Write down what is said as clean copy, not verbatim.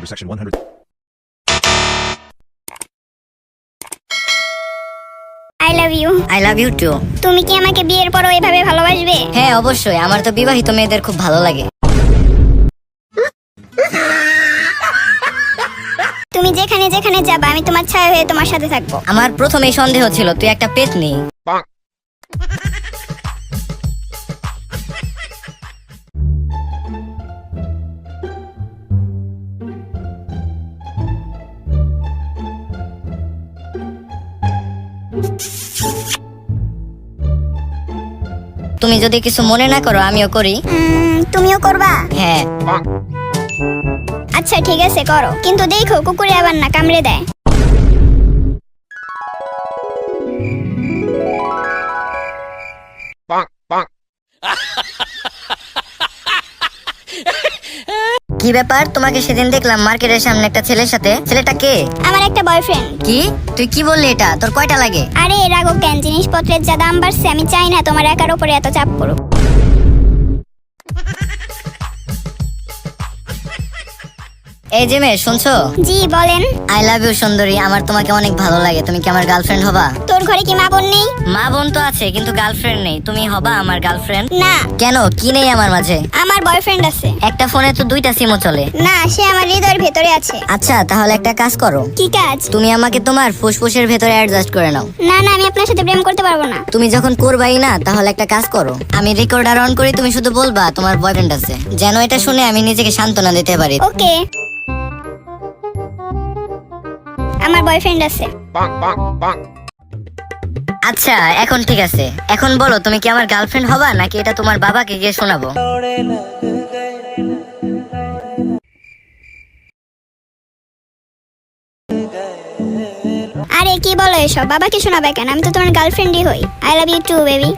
under section 100. I love you. I love you too. তুমি কি আমাকে বিয়ের পরও এভাবে ভালোবাসবে? হ্যাঁ অবশ্যই, আমার তো বিবাহিত মেয়েদের খুব ভালো লাগে। তুমি যেখানে যেখানে যাবা আমি তোমার ছায়া হয়ে তোমার সাথে থাকবো। আমার প্রথমেই সন্দেহ ছিল তুই একটা পেতনি। তুমি যদি কিছু মনে না করো আমিও করি। তুমিও করবা? হ্যাঁ। আচ্ছা ঠিক আছে করো, কিন্তু দেখো কুকুরে আবার না কামড়ে দেয়। কি ব্যাপার, তোমাকে সেদিন দেখলাম মার্কেটের সামনে একটা ছেলের সাথে। ছেলেটা কে? আমার একটা বয়ফ্রেন্ড। কি? তুই কি বললি এটা? তোর কয়টা লাগে? আরে রাগো কেন, জিনিসপত্রের যা দাম বাড়ছে আমি চাই না তোমার একার উপরে এত চাপ পড়ুক। এই যে মেয়ে, শুনছো? জি বলেন। আই লাভ ইউ সুন্দরী, আমার তোমাকে অনেক ভালো লাগে। তুমি কি আমার গার্লফ্রেন্ড হবা? তোর ঘরে কি মা বোন নেই? মা বোন তো আছে কিন্তু গার্লফ্রেন্ড নেই। তুমি হবা আমার গার্লফ্রেন্ড? না। কেন, কি নেই আমার মাঝে? আমার বয়ফ্রেন্ড আছে। একটা ফোনে তো দুইটা সিমও চলে। না, সে আমার হৃদয়ের ভেতরে আছে। আচ্ছা তাহলে একটা কাজ করো, কি কাজ? তুমি আমাকে তোমার ফুসফুসের ভেতরে অ্যাডজাস্ট করে নাও। না না, আমি আপনার সাথে প্রেম করতে পারবো না। তুমি যখন করবাই না তাহলে একটা কাজ করো, আমি রেকর্ডার অন করি, তুমি শুধু বলবা তোমার বয়ফ্রেন্ড আছে, যেন এটা শুনে আমি নিজেকে সান্ত্বনা দিতে পারি। ওকে, আমার বয়ফ্রেন্ড আছে। আচ্ছা এখন ঠিক আছে, এখন বলো তুমি কি আমার গার্লফ্রেন্ড হবা নাকি এটা তোমার বাবাকে গিয়ে শোনাবো? আরে কি বলো এসব, বাবাকে শোনাবে কেন? আমি তো তোমার গার্লফ্রেন্ডই হই। I love you too baby.